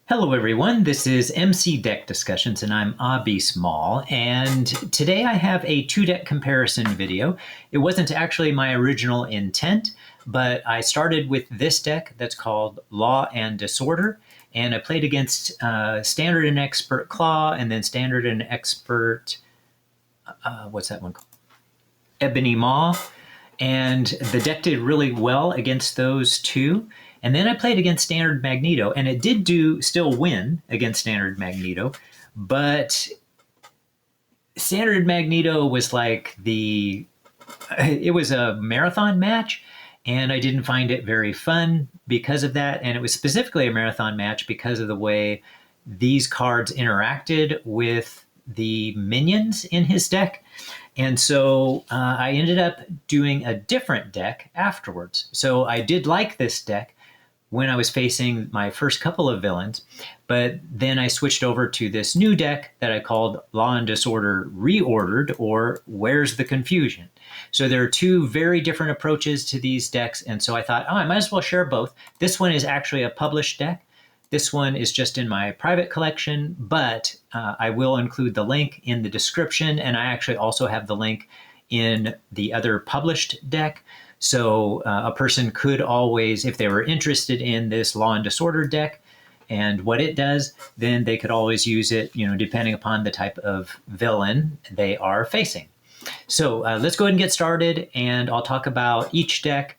Hello, everyone. This is MC Deck Discussions, and I'm Abby Small. And today I have a two-deck comparison video. It wasn't actually my original intent, but I started with this deck that's called Law and Disorder, and I played against Standard and Expert Klaw, and then Standard and Expert, what's that one called? Ebony Maw. And the deck did really well against those two. And then I played against Standard Magneto, and it did still win against Standard Magneto, but Standard Magneto was it was a marathon match, and I didn't find it very fun because of that. And it was specifically a marathon match because of the way these cards interacted with the minions in his deck. And so I ended up doing a different deck afterwards. So I did like this deck when I was facing my first couple of villains, but then I switched over to this new deck that I called Law and Disorder Reordered, or Where's the Confusion? So there are two very different approaches to these decks, and so I thought, I might as well share both. This one is actually a published deck. This one is just in my private collection, but I will include the link in the description, and I actually also have the link in the other published deck. So a person could always, if they were interested in this Law and Disorder deck and what it does, then they could always use it, depending upon the type of villain they are facing. So let's go ahead and get started, and I'll talk about each deck,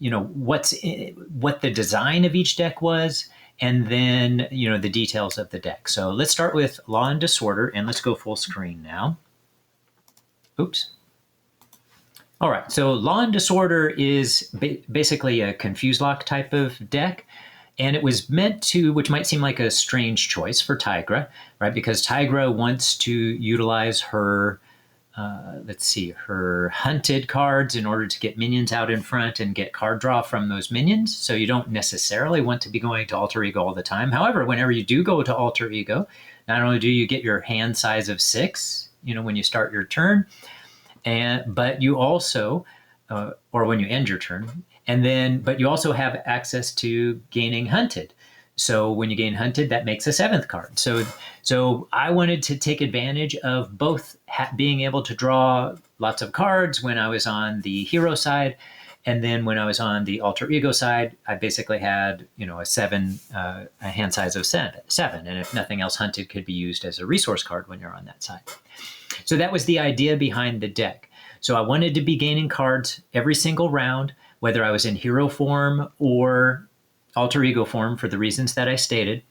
what the design of each deck was, and then, the details of the deck. So let's start with Law and Disorder, and let's go full screen now. Oops. All right, so Law and Disorder is basically a confuse lock type of deck, and it was meant to, which might seem like a strange choice for Tigra, right? Because Tigra wants to utilize her, her hunted cards in order to get minions out in front and get card draw from those minions. So you don't necessarily want to be going to Alter Ego all the time. However, whenever you do go to Alter Ego, not only do you get your hand size of 6, when you start your turn, but you also, or when you end your turn, but you also have access to gaining hunted. So when you gain hunted, that makes a 7th card. So I wanted to take advantage of both being able to draw lots of cards when I was on the hero side, and then when I was on the Alter Ego side, I basically had a hand size of 7, and if nothing else, hunted could be used as a resource card when you're on that side. So that was the idea behind the deck. So I wanted to be gaining cards every single round, whether I was in hero form or Alter Ego form, for the reasons that I stated.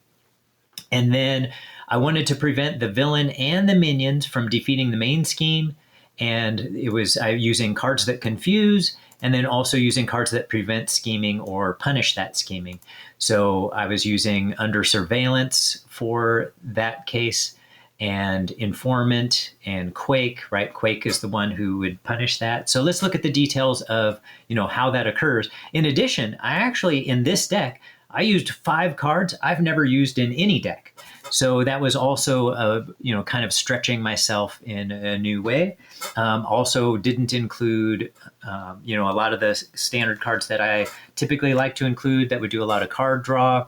And then I wanted to prevent the villain and the minions from defeating the main scheme. And it was using cards that confuse, and then also using cards that prevent scheming or punish that scheming. So I was using Under Surveillance for that case, and Informant, and Quake, right? Quake is the one who would punish that. So let's look at the details of, how that occurs. In addition, in this deck, I used 5 cards I've never used in any deck. So that was also, kind of stretching myself in a new way. Also didn't include, a lot of the standard cards that I typically like to include that would do a lot of card draw,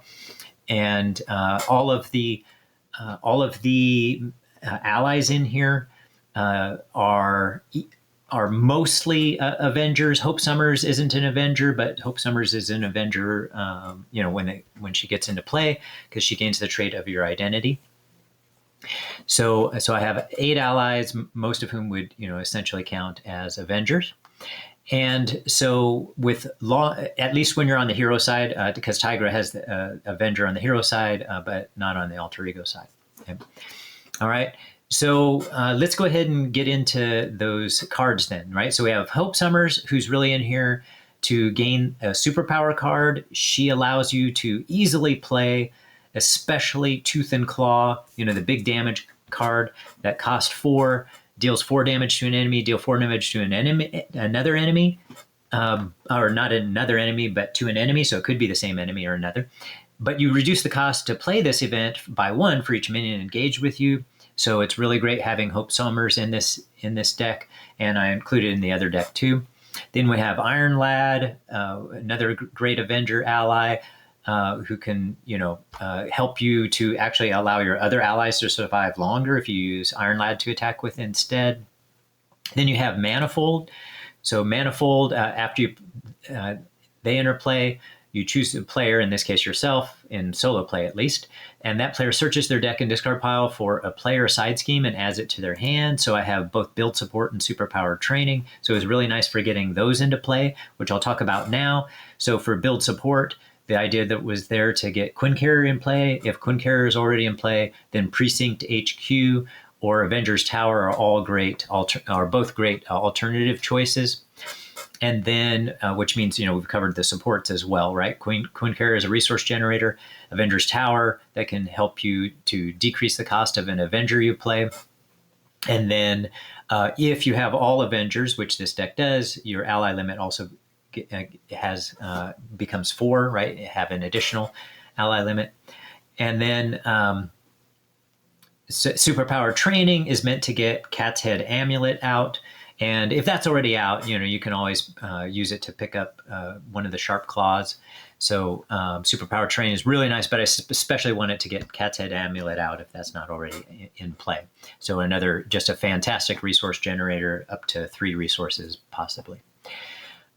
and all of the allies in here are mostly Avengers. Hope Summers isn't an Avenger, but Hope Summers is an Avenger, when she gets into play, because she gains the trait of your identity. So I have 8 allies, most of whom would, essentially count as Avengers. And so with Law, at least when you're on the hero side, because Tigra has the Avenger on the hero side, but not on the Alter Ego side. Okay. All right. So let's go ahead and get into those cards then, right? So we have Hope Summers, who's really in here to gain a superpower card. She allows you to easily play, especially Tooth and Claw, the big damage card that costs 4, deals 4 damage to an enemy, deal 4 damage to another enemy, or not another enemy, but to an enemy. So it could be the same enemy or another. But you reduce the cost to play this event by 1 for each minion engaged with you. So it's really great having Hope Summers in this deck, and I included in the other deck too. Then we have Iron Lad, another great Avenger ally. who can, help you to actually allow your other allies to survive longer if you use Iron Lad to attack with instead. Then you have Manifold. So Manifold, after they enter play, you choose a player, in this case yourself, in solo play at least, and that player searches their deck and discard pile for a player side scheme and adds it to their hand. So I have both build support and superpower training. So it's really nice for getting those into play, which I'll talk about now. So for build support, the idea that was there to get Quinn Carrier in play. If Quinn Carrier is already in play, then Precinct HQ or Avengers Tower are all great, are both great alternative choices. And then, which means, we've covered the supports as well, right? Quinn Carrier is a resource generator. Avengers Tower, that can help you to decrease the cost of an Avenger you play. And then if you have all Avengers, which this deck does, your ally limit also becomes 4, right? You have an additional ally limit. And then superpower training is meant to get Cat's Head Amulet out. And if that's already out, you can always use it to pick up one of the sharp claws. So superpower training is really nice, but I especially want it to get Cat's Head Amulet out if that's not already in play. So just a fantastic resource generator, up to 3 resources possibly.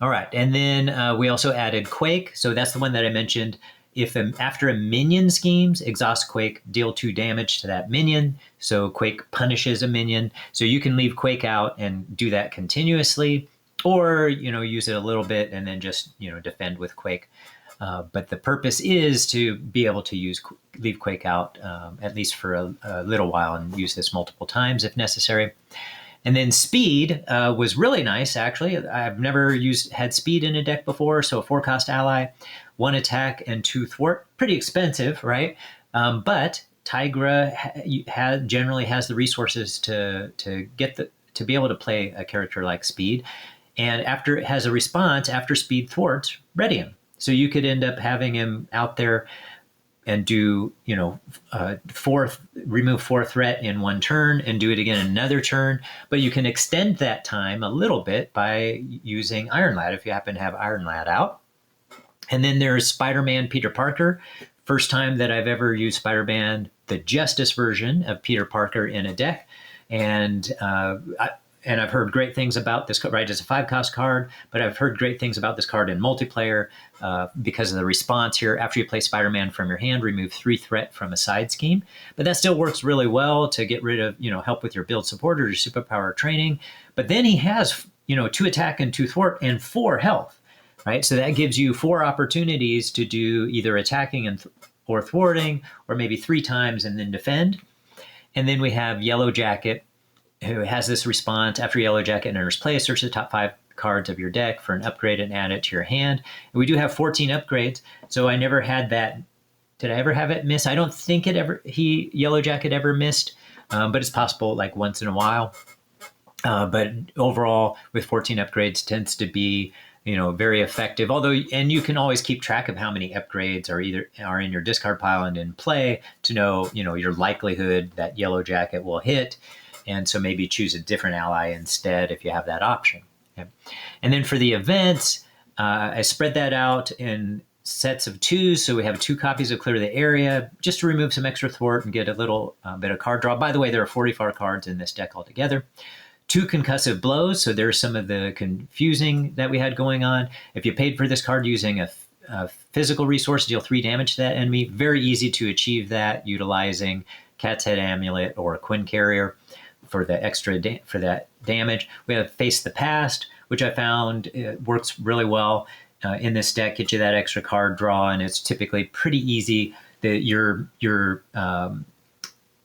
All right, and then we also added Quake. So that's the one that I mentioned. If after a minion schemes, exhaust Quake, deal 2 damage to that minion. So Quake punishes a minion. So you can leave Quake out and do that continuously, or use it a little bit and then just defend with Quake. But the purpose is to be able to leave Quake out at least for a little while and use this multiple times if necessary. And then speed was really nice, actually. I've never had speed in a deck before, so a 4-cost ally, 1 attack and 2 thwart. Pretty expensive, right? But Tigra generally has the resources to be able to play a character like speed. And after it has a response, after speed thwarts, ready him. So you could end up having him out there and do, remove 4 threat in 1 turn and do it again another turn. But you can extend that time a little bit by using Iron Lad if you happen to have Iron Lad out. And then there's Spider-Man Peter Parker. First time that I've ever used Spider-Man, the Justice version of Peter Parker in a deck. And I've heard great things about this, right? It's a 5-cost card, but I've heard great things about this card in multiplayer because of the response here. After you play Spider-Man from your hand, remove 3 threat from a side scheme. But that still works really well to get rid of, help with your build support or your superpower training. But then he has, 2 attack and 2 thwart and 4 health, right? So that gives you 4 opportunities to do either attacking or thwarting, or maybe 3 times and then defend. And then we have Yellow Jacket, who has this response. After Yellow Jacket enters play, search the top 5 cards of your deck for an upgrade and add it to your hand. And we do have 14 upgrades, so I never had that. Did I ever have it miss? I don't think Yellow Jacket ever missed, but it's possible like once in a while. But overall, with 14 upgrades, tends to be very effective. And you can always keep track of how many upgrades are in your discard pile and in play to know your likelihood that Yellow Jacket will hit. And so maybe choose a different ally instead if you have that option. Okay. And then for the events, I spread that out in sets of 2. So we have 2 copies of Clear the Area, just to remove some extra thwart and get a little bit of card draw. By the way, there are 44 cards in this deck altogether. 2 concussive blows. So there's some of the confusing that we had going on. If you paid for this card using a physical resource, deal 3 damage to that enemy. Very easy to achieve that utilizing Cat's Head Amulet or a Quinn Carrier for the extra for that damage. We have Face the Past, which I found works really well in this deck. Get you that extra card draw, and it's typically pretty easy. Your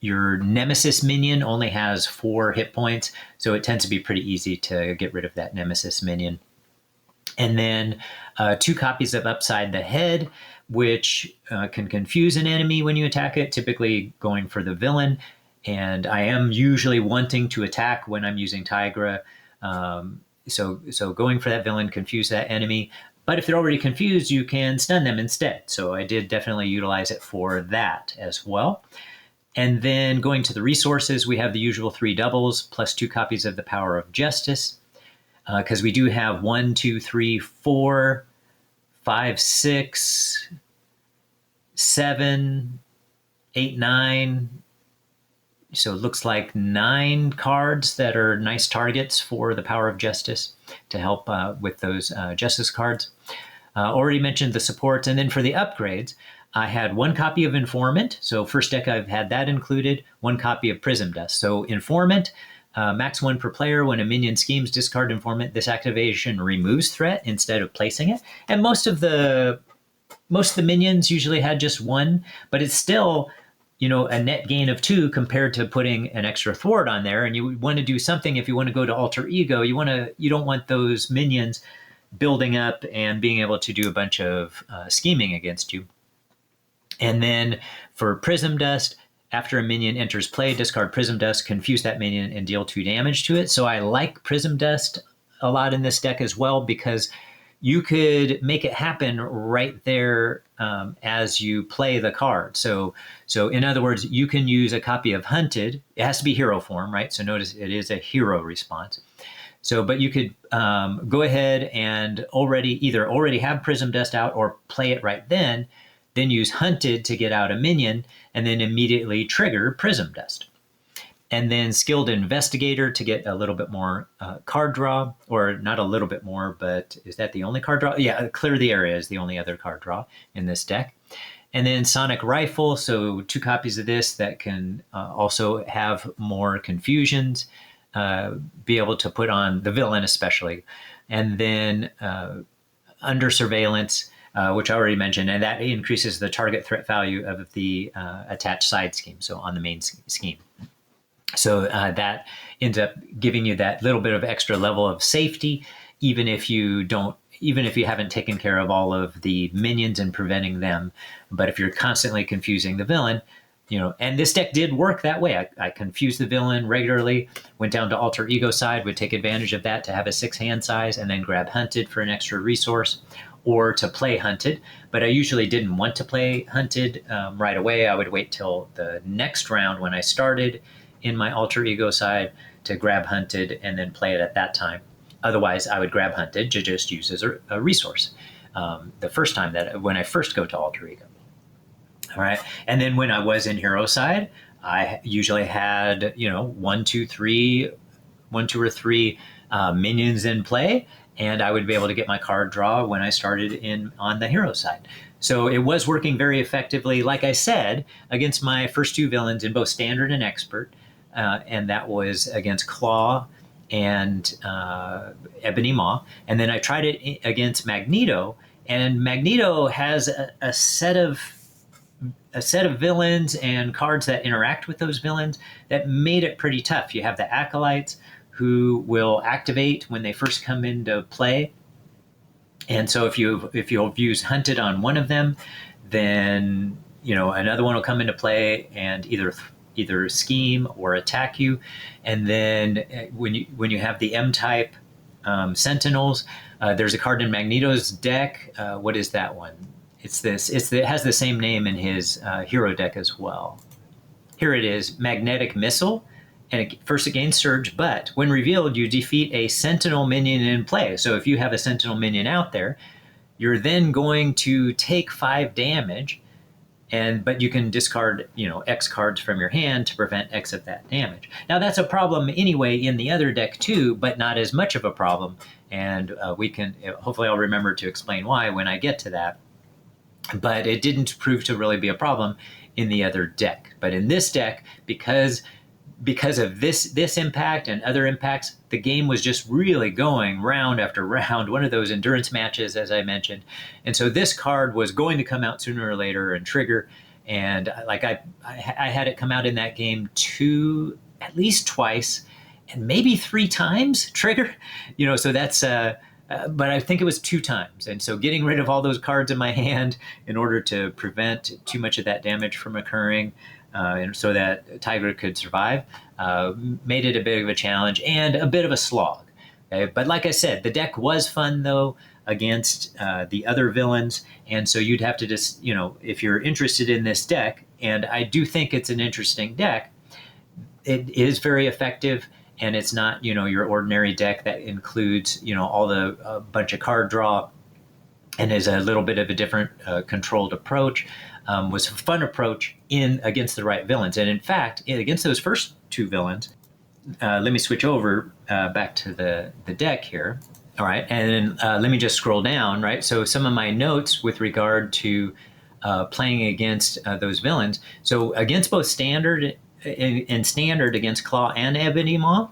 Nemesis minion only has 4 hit points, so it tends to be pretty easy to get rid of that Nemesis minion. And then 2 copies of Upside the Head, which can confuse an enemy when you attack it, typically going for the villain. And I am usually wanting to attack when I'm using Tigra. So going for that villain, confuse that enemy. But if they're already confused, you can stun them instead. So I did definitely utilize it for that as well. And then going to the resources, we have the usual 3 doubles plus 2 copies of the Power of Justice. Because we do have 1, 2, 3, 4, 5, 6, 7, 8, 9. So it looks like 9 cards that are nice targets for the Power of Justice to help with those Justice cards. Already mentioned the supports. And then for the upgrades, I had 1 copy of Informant. So first deck, I've had that included. 1 copy of Prism Dust. So Informant, max 1 per player. When a minion schemes, discard Informant. This activation removes threat instead of placing it. And most of the minions usually had just 1, but it's still, a net gain of 2 compared to putting an extra thwart on there. And you want to do something. If you want to go to Alter Ego, you don't want those minions building up and being able to do a bunch of scheming against you. And then for Prism Dust, after a minion enters play, discard Prism Dust, confuse that minion, and deal 2 damage to it. So I like Prism Dust a lot in this deck as well, because you could make it happen right there as you play the card. So in other words, you can use a copy of Hunted. It has to be hero form, right? So notice it is a hero response. So, but you could go ahead and already have Prism Dust out or play it right then use Hunted to get out a minion, and then immediately trigger Prism Dust. And then Skilled Investigator to get a little bit more card draw, or not a little bit more, but is that the only card draw? Yeah, Clear the Area is the only other card draw in this deck. And then Sonic Rifle, so 2 copies of this that can also have more confusions, be able to put on the villain especially. And then Under Surveillance, which I already mentioned, and that increases the target threat value of the attached side scheme, so on the main scheme. So that ends up giving you that little bit of extra level of safety, even if you haven't taken care of all of the minions and preventing them. But if you're constantly confusing the villain, and this deck did work that way. I confused the villain regularly, went down to Alter Ego side, would take advantage of that to have a 6 hand size, and then grab Hunted for an extra resource, or to play Hunted. But I usually didn't want to play Hunted right away. I would wait till the next round when I started in my Alter Ego side to grab Hunted and then play it at that time. Otherwise, I would grab Hunted to just use as a resource the first time when I first go to Alter Ego. All right. And then when I was in hero side, I usually had, 1, 2 or 3 minions in play, and I would be able to get my card draw when I started on the hero side. So it was working very effectively, like I said, against my first 2 villains in both Standard and Expert, and that was against Klaw and Ebony Maw. And then I tried it against Magneto, and Magneto has a set of villains and cards that interact with those villains that made it pretty tough. You have the Acolytes, who will activate when they first come into play. And so if you'll use Hunted on one of them, then another one will come into play and either scheme or attack you. And then when you have the M-type Sentinels, there's a card in Magneto's deck. What is that one? It has the same name in his hero deck as well. Here it is, Magnetic Missile. And first it gains Surge, but when revealed, you defeat a Sentinel minion in play. So if you have a Sentinel minion out there, you're then going to take 5 damage, but you can discard, X cards from your hand to prevent X of that damage. Now that's a problem anyway in the other deck too, but not as much of a problem. And hopefully I'll remember to explain why when I get to that. But it didn't prove to really be a problem in the other deck. But in this deck, because of this impact and other impacts, the game was just really going round after round, one of those endurance matches, as I mentioned. And so this card was going to come out sooner or later and trigger. And I had it come out in that game at least twice, and maybe 3 times trigger. So that's, but I think it was 2 times. And so getting rid of all those cards in my hand in order to prevent too much of that damage from occurring, and so that Tigra could survive, made it a bit of a challenge and a bit of a slog. Okay? But like I said, the deck was fun, though, against the other villains. And so you'd have to just, if you're interested in this deck, and I do think it's an interesting deck, it is very effective. And it's not, your ordinary deck that includes, all the bunch of card draw and is a little bit of a different controlled approach. was a fun approach in against the right villains. And in fact, against those first two villains, let me switch over back to the deck here. All right, and let me just scroll down, right? So some of my notes with regard to playing against those villains. So against both standard and standard against Klaw and Ebony Maw,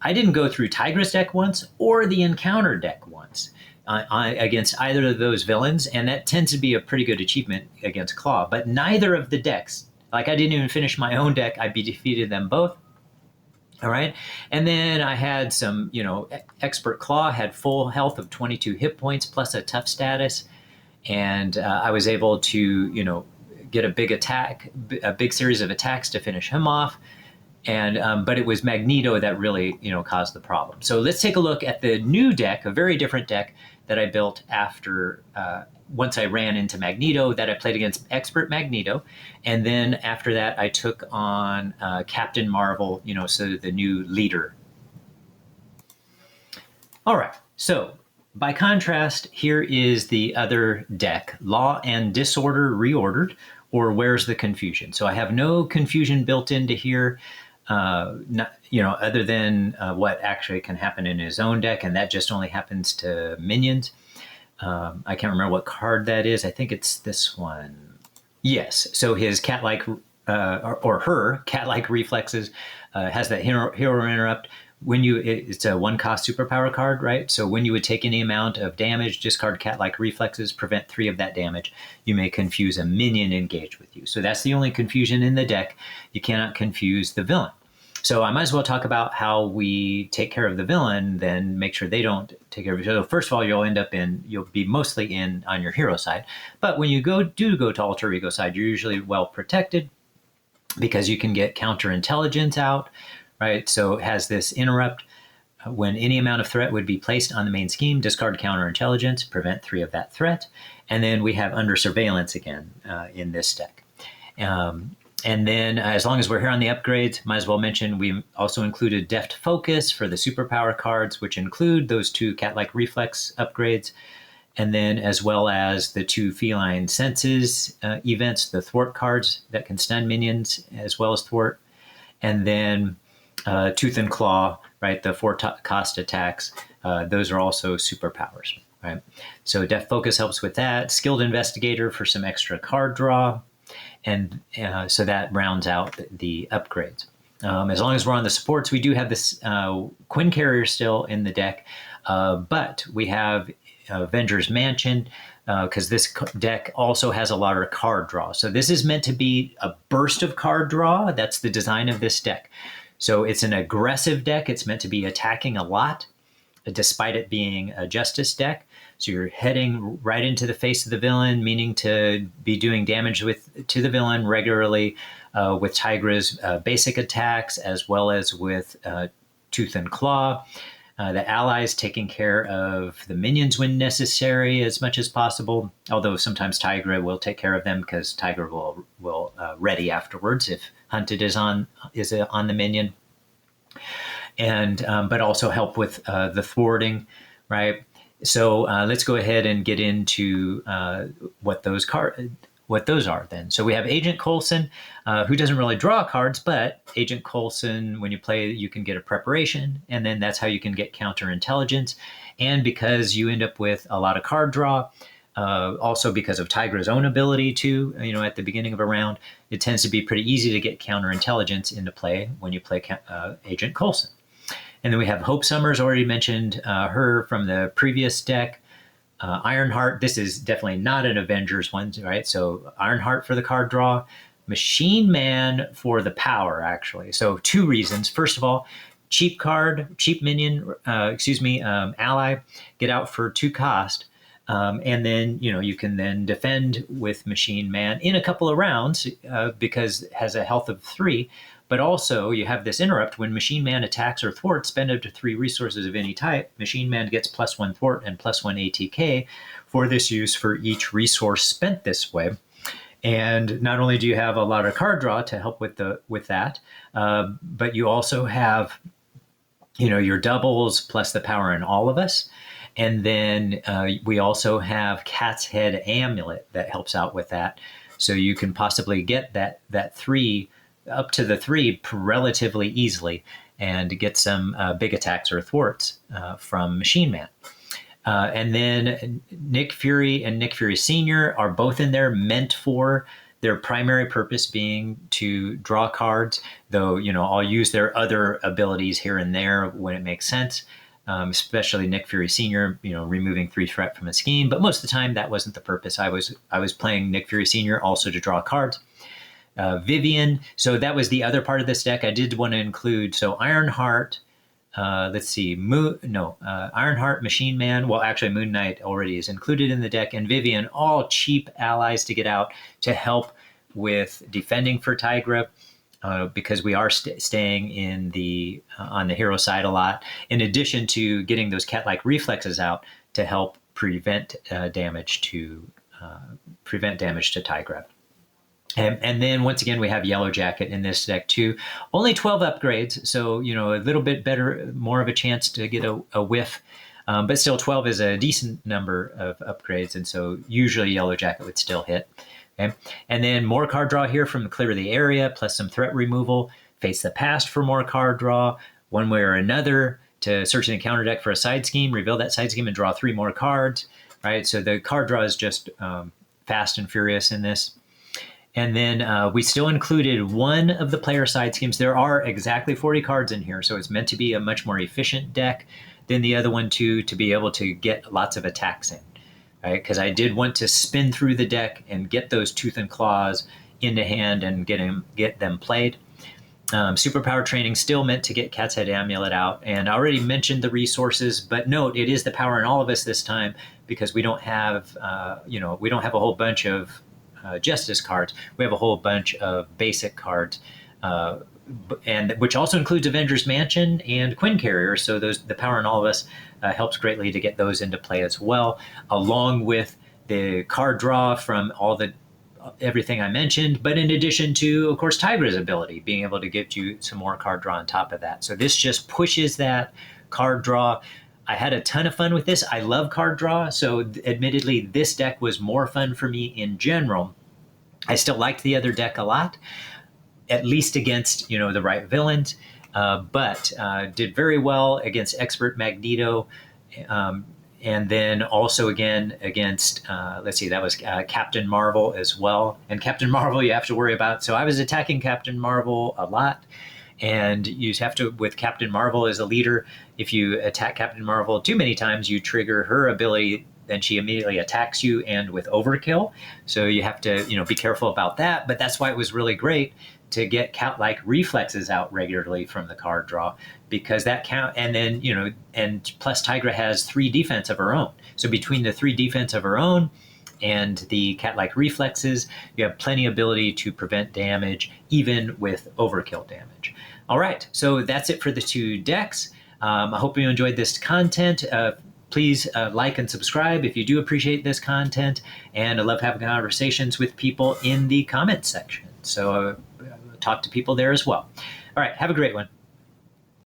I didn't go through Tigra's deck once or the encounter deck once against either of those villains, and that tends to be a pretty good achievement against Klaw. But neither of the decks, like I didn't even finish my own deck, I defeated them both. All right, and then I had some, Expert Klaw had full health of 22 hit points plus a tough status, and I was able to, get a big attack, a big series of attacks to finish him off. And but it was Magneto that really caused the problem. So let's take a look at the new deck, a very different deck that I built after once I ran into Magneto, that I played against Expert Magneto, and then after that I took on Captain Marvel, so the new leader. All right, so by contrast, here is the other deck, Law and Disorder Reordered, or Where's the Confusion? So I have no confusion built into here. Not, other than what actually can happen in his own deck, and that just only happens to minions. I can't remember what card that is. I think it's this one. Yes. So his cat-like or her cat-like reflexes has that hero interrupt. It's a 1-cost superpower card, right? So when you would take any amount of damage, discard cat-like reflexes, prevent 3 of that damage. You may confuse a minion engaged with you. So that's the only confusion in the deck. You cannot confuse the villain. So I might as well talk about how we take care of the villain, then make sure they don't take care of each other. First of all, you'll be mostly in on your hero side. But when you do go to alter ego side, you're usually well protected because you can get counterintelligence out, right? So it has this interrupt. When any amount of threat would be placed on the main scheme, discard counterintelligence, prevent 3 of that threat. And then we have under surveillance again in this deck. And then as long as we're here on the upgrades, might as well mention we also included Deft Focus for the superpower cards, which include those 2 cat-like reflex upgrades. And then as well as the 2 feline senses events, the thwart cards that can stun minions as well as thwart. And then Tooth and Claw, right, the 4-cost attacks, those are also superpowers, right? So Deft Focus helps with that. Skilled Investigator for some extra card draw. And so that rounds out the upgrades. As long as we're on the supports, we do have this Quinn Carrier still in the deck, but we have Avengers Mansion because this deck also has a lot of card draw. So this is meant to be a burst of card draw. That's the design of this deck. So it's an aggressive deck. It's meant to be attacking a lot, despite it being a justice deck. So you're heading right into the face of the villain, meaning to be doing damage to the villain regularly with Tigra's basic attacks, as well as with Tooth and Claw. The allies taking care of the minions when necessary as much as possible, although sometimes Tigra will take care of them because Tigra will ready afterwards if hunted is on the minion. And but also help with the thwarting, right? So let's go ahead and get into what those are then. So we have Agent Coulson, who doesn't really draw cards, but Agent Coulson, when you play, you can get a preparation, and then that's how you can get counterintelligence. And because you end up with a lot of card draw, also because of Tigra's own ability to, at the beginning of a round, it tends to be pretty easy to get counterintelligence into play when you play Agent Coulson. And then we have Hope Summers, already mentioned her from the previous deck. Ironheart, this is definitely not an Avengers one, right? So Ironheart for the card draw. Machine Man for the power, actually. So 2 reasons. First of all, cheap minion, ally, get out for 2 cost. And then, you can then defend with Machine Man in a couple of rounds because it has a health of 3. But also, you have this interrupt. When Machine Man attacks or thwarts, spend up to 3 resources of any type. Machine Man gets +1 thwart and +1 ATK for this use for each resource spent this way. And not only do you have a lot of card draw to help with that, but you also have, your doubles plus the power in all of us. And then we also have Cat's Head Amulet that helps out with that. so you can possibly get that 3 up to the 3 relatively easily and get some big attacks or thwarts from Machine Man. And then Nick Fury and Nick Fury Sr. are both in there, meant for their primary purpose being to draw cards, though, I'll use their other abilities here and there when it makes sense, especially Nick Fury Sr., removing 3 threat from a scheme. But most of the time, that wasn't the purpose. I was playing Nick Fury Sr. also to draw cards. Vivian, so that was the other part of this deck I did want to include. So Ironheart, Ironheart, Machine Man. Well, actually, Moon Knight already is included in the deck, and Vivian, all cheap allies to get out to help with defending for Tigra, because we are staying in on the hero side a lot. In addition to getting those cat-like reflexes out to help prevent damage to Tigra. And then once again, we have Yellow Jacket in this deck too. Only 12 upgrades, so a little bit better, more of a chance to get a whiff. But still, 12 is a decent number of upgrades, and so usually Yellow Jacket would still hit. Okay? And then more card draw here from Clear the Area, plus some threat removal. Face the Past for more card draw, one way or another, to search in the counter deck for a side scheme, reveal that side scheme, and draw 3 more cards. Right, so the card draw is just fast and furious in this. And then we still included one of the player side schemes. There are exactly 40 cards in here, so it's meant to be a much more efficient deck than the other one too, to be able to get lots of attacks in, right? Because I did want to spin through the deck and get those Tooth and Claws into hand and get them played. Superpower Training still meant to get Cat's Head Amulet out, and I already mentioned the resources, but note it is the Power in All of Us this time, because we don't have a whole bunch of Justice cards. We have a whole bunch of basic cards, and which also includes Avengers Mansion and Quinn Carrier. So the Power in All of Us helps greatly to get those into play as well, along with the card draw from everything I mentioned. But in addition to, of course, Tigra's ability, being able to give you some more card draw on top of that. So this just pushes that card draw. I had a ton of fun with this. I love card draw, so admittedly, this deck was more fun for me in general. I still liked the other deck a lot, at least against the right villains, but did very well against Expert Magneto, and then also again against that was Captain Marvel as well. And Captain Marvel you have to worry about. So I was attacking Captain Marvel a lot. And you have to, with Captain Marvel as a leader, if you attack Captain Marvel too many times, you trigger her ability, then she immediately attacks you, and with overkill. So you have to, be careful about that. But that's why it was really great to get cat-like reflexes out regularly from the card draw, because that count, and then, and plus Tigra has 3 defense of her own. So between the 3 defense of her own and the cat-like reflexes, you have plenty of ability to prevent damage, even with overkill damage. All right, so that's it for the 2 decks. I hope you enjoyed this content. Please like and subscribe if you do appreciate this content. And I love having conversations with people in the comments section. So talk to people there as well. All right, have a great one.